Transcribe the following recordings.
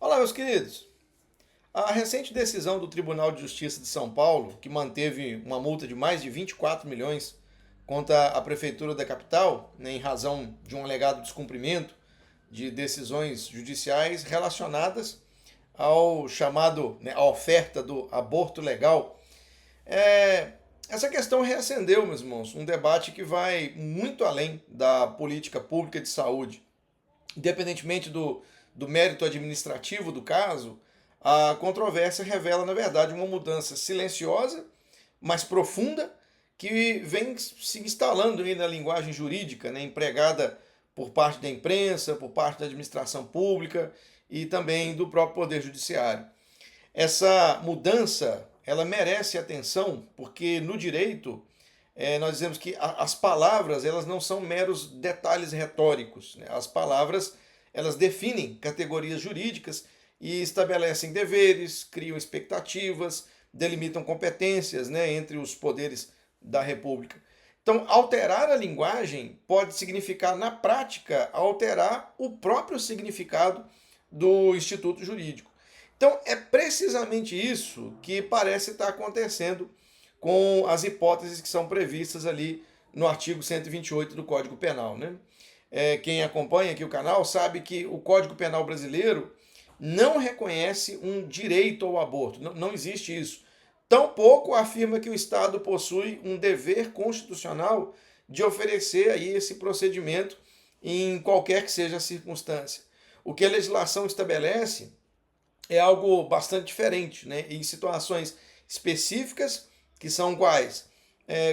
Olá, meus queridos. A recente decisão do Tribunal de Justiça de São Paulo, que manteve uma multa de mais de 24 milhões contra a Prefeitura da capital, né, em razão de um alegado descumprimento de decisões judiciais relacionadas ao chamado, né, a oferta do aborto legal. É, Essa questão reacendeu, meus irmãos, um debate que vai muito além da política pública de saúde. Independentemente do mérito administrativo do caso, a controvérsia revela, na verdade, uma mudança silenciosa, mas profunda, que vem se instalando aí na linguagem jurídica, né, empregada por parte da imprensa, por parte da administração pública e também do próprio Poder Judiciário. Essa mudança, ela merece atenção, porque no direito nós dizemos que as palavras, elas não são meros detalhes retóricos, né? As palavras, elas definem categorias jurídicas e estabelecem deveres, criam expectativas, delimitam competências, né, entre os poderes da República. Então, alterar a linguagem pode significar, na prática, alterar o próprio significado do instituto jurídico. Então, é precisamente isso que parece estar acontecendo com as hipóteses que são previstas ali no artigo 128 do Código Penal, né? Quem acompanha aqui o canal sabe que o Código Penal brasileiro não reconhece um direito ao aborto, não existe isso. Tampouco afirma que o Estado possui um dever constitucional de oferecer aí esse procedimento em qualquer que seja a circunstância. O que a legislação estabelece é algo bastante diferente, né? Em situações específicas, que são quais?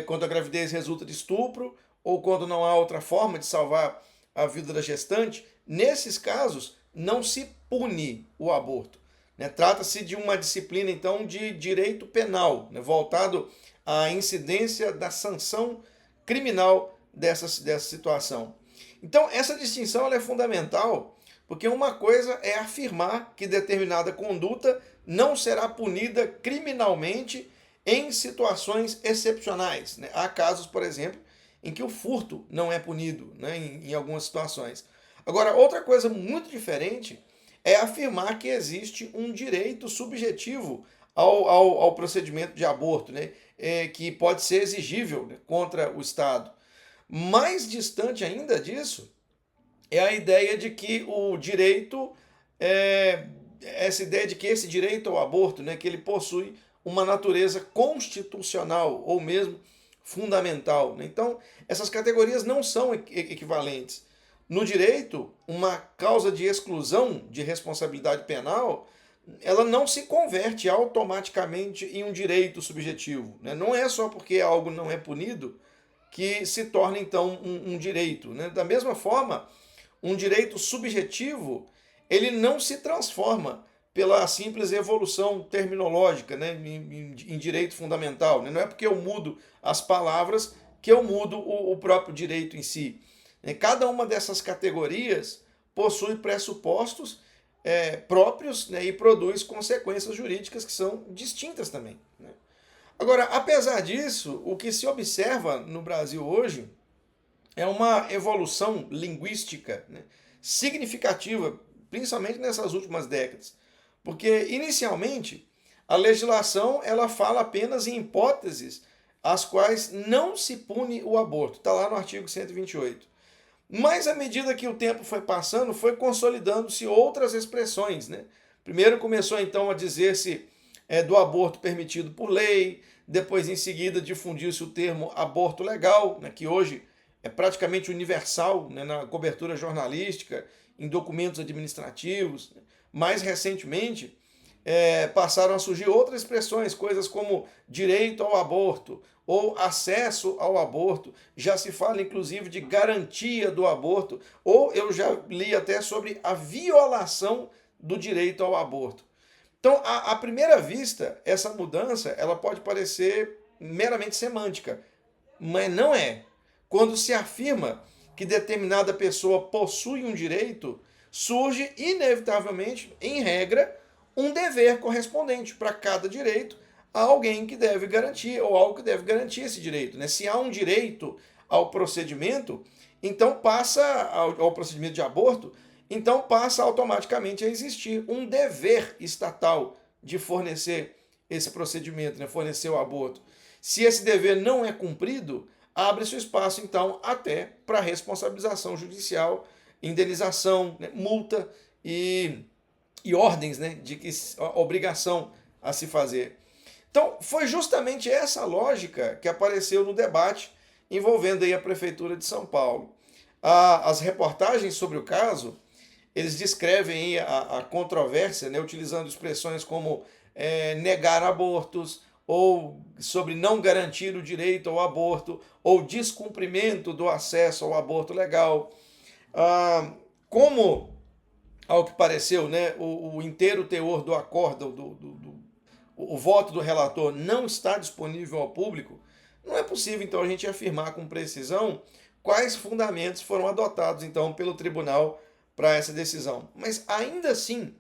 Quando a gravidez resulta de estupro ou quando não há outra forma de salvar a vida da gestante, nesses casos não se pune o aborto, né? Trata-se de uma disciplina, então, de direito penal, né, voltado à incidência da sanção criminal dessa situação. Então, essa distinção ela é fundamental, porque uma coisa é afirmar que determinada conduta não será punida criminalmente em situações excepcionais, né? Há casos, por exemplo, em que o furto não é punido, né, em algumas situações. Agora, outra coisa muito diferente é afirmar que existe um direito subjetivo ao procedimento de aborto, né, que pode ser exigível, né, contra o Estado. Mais distante ainda disso é a ideia de que o direito, essa ideia de que esse direito ao aborto, né, que ele possui uma natureza constitucional ou mesmo fundamental, né? Então, essas categorias não são equivalentes. No direito, uma causa de exclusão de responsabilidade penal, ela não se converte automaticamente em um direito subjetivo, né? Não é só porque algo não é punido que se torna, então, um direito, né? Da mesma forma, um direito subjetivo, ele não se transforma pela simples evolução terminológica, né, em direito fundamental, né? Não é porque eu mudo as palavras que eu mudo o próprio direito em si. Cada uma dessas categorias possui pressupostos próprios, né, e produz consequências jurídicas que são distintas também, né? Agora, apesar disso, o que se observa no Brasil hoje é uma evolução linguística, né, significativa, principalmente nessas últimas décadas. Porque, inicialmente, a legislação ela fala apenas em hipóteses as quais não se pune o aborto. Está lá no artigo 128. Mas, à medida que o tempo foi passando, foi consolidando-se outras expressões, né? Primeiro começou, então, a dizer-se do aborto permitido por lei, depois, em seguida, difundiu-se o termo aborto legal, né, que hoje é praticamente universal, né, na cobertura jornalística, em documentos administrativos. Mais recentemente, passaram a surgir outras expressões, coisas como direito ao aborto ou acesso ao aborto. Já se fala, inclusive, de garantia do aborto, ou eu já li até sobre a violação do direito ao aborto. Então, à primeira vista, essa mudança ela pode parecer meramente semântica, mas não é. Quando se afirma que determinada pessoa possui um direito, surge inevitavelmente, em regra, um dever correspondente para cada direito a alguém que deve garantir, ou algo que deve garantir esse direito, né? Se há um direito ao procedimento, então passa ao procedimento de aborto, então passa automaticamente a existir um dever estatal de fornecer esse procedimento, né, fornecer o aborto. Se esse dever não é cumprido, abre-se o espaço, então, até para responsabilização judicial, indenização, né, multa e ordens, né, de que obrigação a se fazer. Então, foi justamente essa lógica que apareceu no debate envolvendo aí a Prefeitura de São Paulo. As reportagens sobre o caso, eles descrevem aí a controvérsia, né, utilizando expressões como negar abortos, ou sobre não garantir o direito ao aborto, ou descumprimento do acesso ao aborto legal. Como, ao que pareceu, né, o inteiro teor do acórdão, o voto do relator não está disponível ao público, não é possível, então, a gente afirmar com precisão quais fundamentos foram adotados, então, pelo tribunal para essa decisão. Mas, ainda assim,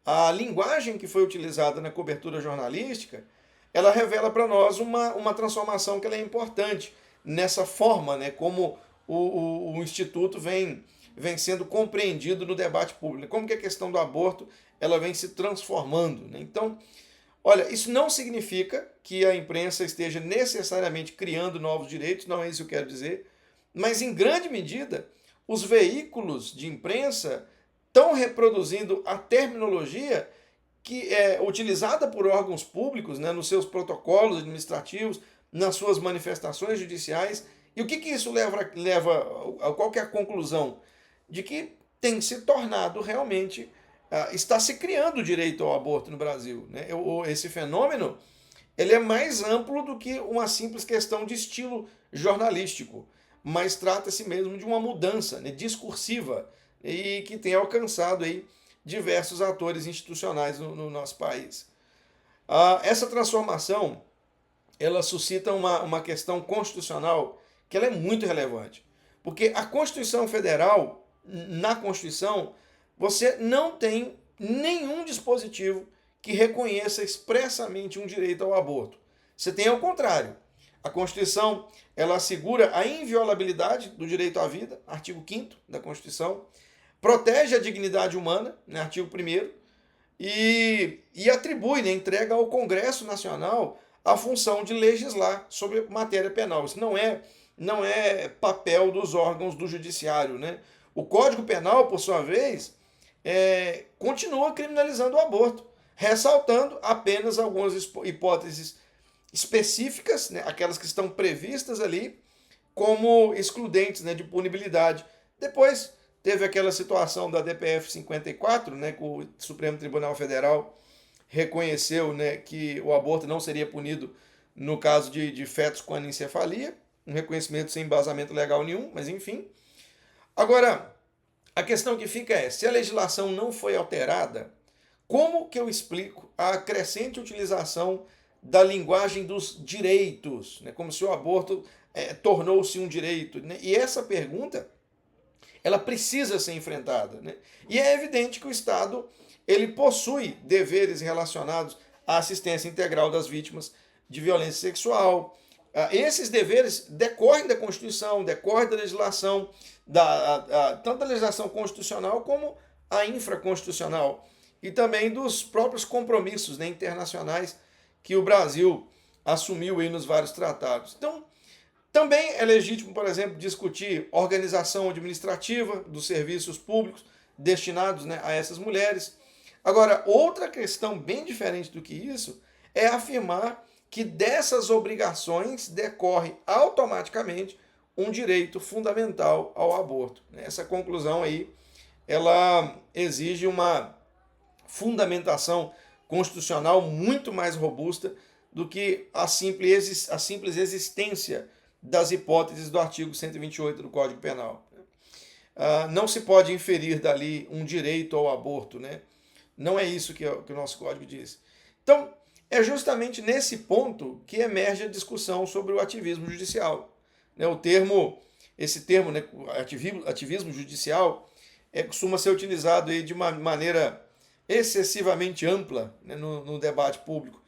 a linguagem que foi utilizada na cobertura jornalística, ela revela para nós uma transformação que ela é importante nessa forma, né, como o Instituto vem sendo compreendido no debate público, como que a questão do aborto ela vem se transformando. Né? Então, olha, isso não significa que a imprensa esteja necessariamente criando novos direitos, não é isso que eu quero dizer, mas em grande medida os veículos de imprensa estão reproduzindo a terminologia que é utilizada por órgãos públicos, né, nos seus protocolos administrativos, nas suas manifestações judiciais. E o que isso leva a qual que é a conclusão? De que tem se tornado realmente, está se criando o direito ao aborto no Brasil. Né? Esse fenômeno ele é mais amplo do que uma simples questão de estilo jornalístico, mas trata-se mesmo de uma mudança, né, discursiva e que tem alcançado aí diversos atores institucionais no nosso país. Essa transformação ela suscita uma questão constitucional que ela é muito relevante, porque a Constituição Federal, na Constituição, você não tem nenhum dispositivo que reconheça expressamente um direito ao aborto. Você tem ao contrário. A Constituição ela assegura a inviolabilidade do direito à vida, artigo 5º da Constituição, protege a dignidade humana, né, artigo 1º, e atribui, né, entrega ao Congresso Nacional a função de legislar sobre matéria penal. Isso não é papel dos órgãos do judiciário. Né? O Código Penal, por sua vez, continua criminalizando o aborto, ressaltando apenas algumas hipóteses específicas, né, aquelas que estão previstas ali, como excludentes, né, de punibilidade. Depois teve aquela situação da DPF 54, né, que o Supremo Tribunal Federal reconheceu, né, que o aborto não seria punido no caso de fetos com anencefalia, um reconhecimento sem embasamento legal nenhum, mas enfim. Agora, a questão que fica é, se a legislação não foi alterada, como que eu explico a crescente utilização da linguagem dos direitos, né? Como se o aborto tornou-se um direito. Né? E essa pergunta, ela precisa ser enfrentada. Né? E é evidente que o Estado ele possui deveres relacionados à assistência integral das vítimas de violência sexual. Esses deveres decorrem da Constituição, decorrem da legislação, tanto da legislação constitucional como a infraconstitucional, e também dos próprios compromissos, né, internacionais que o Brasil assumiu aí nos vários tratados. Então, também é legítimo, por exemplo, discutir organização administrativa dos serviços públicos destinados, né, a essas mulheres. Agora, outra questão bem diferente do que isso é afirmar que dessas obrigações decorre automaticamente um direito fundamental ao aborto. Essa conclusão aí, ela exige uma fundamentação constitucional muito mais robusta do que a simples existência das hipóteses do artigo 128 do Código Penal. Não se pode inferir dali um direito ao aborto, né? Não é isso que o nosso Código diz. Então, é justamente nesse ponto que emerge a discussão sobre o ativismo judicial. Esse termo, né, ativismo judicial, costuma ser utilizado aí de uma maneira excessivamente ampla, né, no debate público.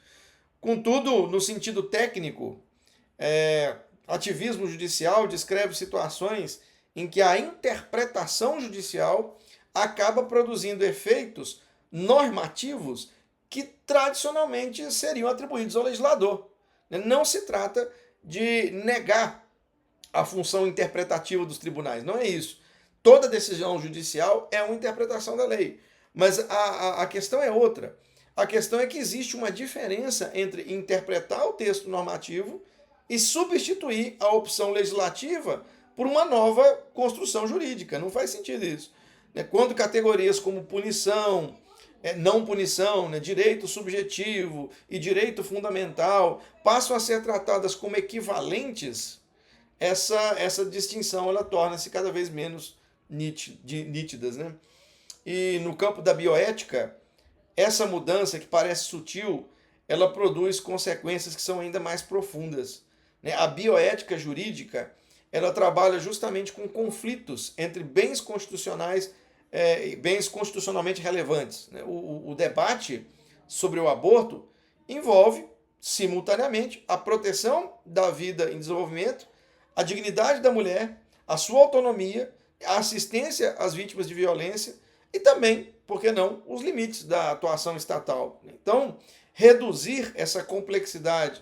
Contudo, no sentido técnico, ativismo judicial descreve situações em que a interpretação judicial acaba produzindo efeitos normativos que tradicionalmente seriam atribuídos ao legislador. Não se trata de negar a função interpretativa dos tribunais, não é isso. Toda decisão judicial é uma interpretação da lei. Mas a questão é outra. A questão é que existe uma diferença entre interpretar o texto normativo e substituir a opção legislativa por uma nova construção jurídica. Não faz sentido isso. Quando categorias como punição, não punição, direito subjetivo e direito fundamental passam a ser tratadas como equivalentes, essa distinção ela torna-se cada vez menos nítidas. E no campo da bioética, essa mudança que parece sutil, ela produz consequências que são ainda mais profundas. A bioética jurídica, ela trabalha justamente com conflitos entre bens constitucionais e bens constitucionalmente relevantes. O debate sobre o aborto envolve, simultaneamente, a proteção da vida em desenvolvimento, a dignidade da mulher, a sua autonomia, a assistência às vítimas de violência e também, por que não, os limites da atuação estatal. Então, reduzir essa complexidade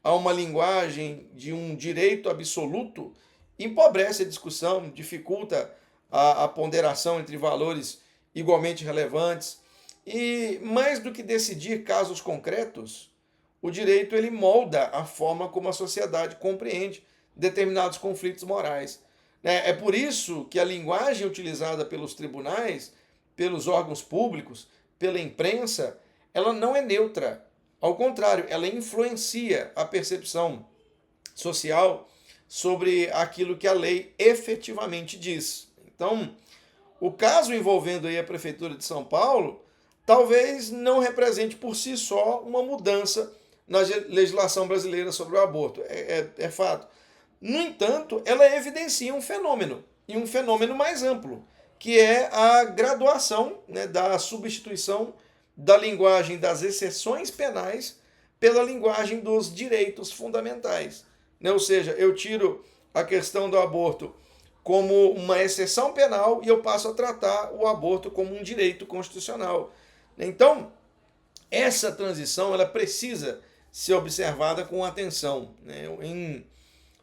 a uma linguagem de um direito absoluto empobrece a discussão, dificulta a ponderação entre valores igualmente relevantes e, mais do que decidir casos concretos, o direito ele molda a forma como a sociedade compreende determinados conflitos morais. É por isso que a linguagem utilizada pelos tribunais, pelos órgãos públicos, pela imprensa, ela não é neutra. Ao contrário, ela influencia a percepção social sobre aquilo que a lei efetivamente diz. Então, o caso envolvendo aí a Prefeitura de São Paulo talvez não represente por si só uma mudança na legislação brasileira sobre o aborto. É fato. No entanto, ela evidencia um fenômeno, e um fenômeno mais amplo, que é a graduação da substituição da linguagem das exceções penais pela linguagem dos direitos fundamentais. Ou seja, eu tiro a questão do aborto como uma exceção penal e eu passo a tratar o aborto como um direito constitucional. Então, essa transição ela precisa ser observada com atenção.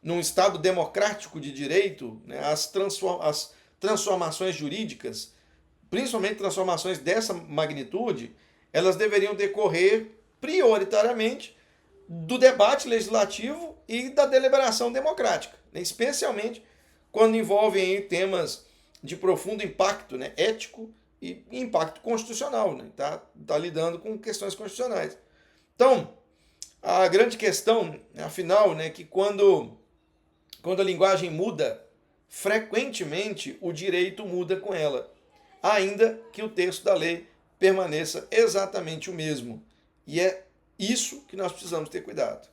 Num Estado democrático de direito, as transformações jurídicas, principalmente transformações dessa magnitude, elas deveriam decorrer prioritariamente do debate legislativo e da deliberação democrática, especialmente quando envolvem temas de profundo impacto ético e impacto constitucional. Tá lidando com questões constitucionais. Então, a grande questão, afinal, que quando a linguagem muda, frequentemente o direito muda com ela, ainda que o texto da lei permaneça exatamente o mesmo. E é isso que nós precisamos ter cuidado.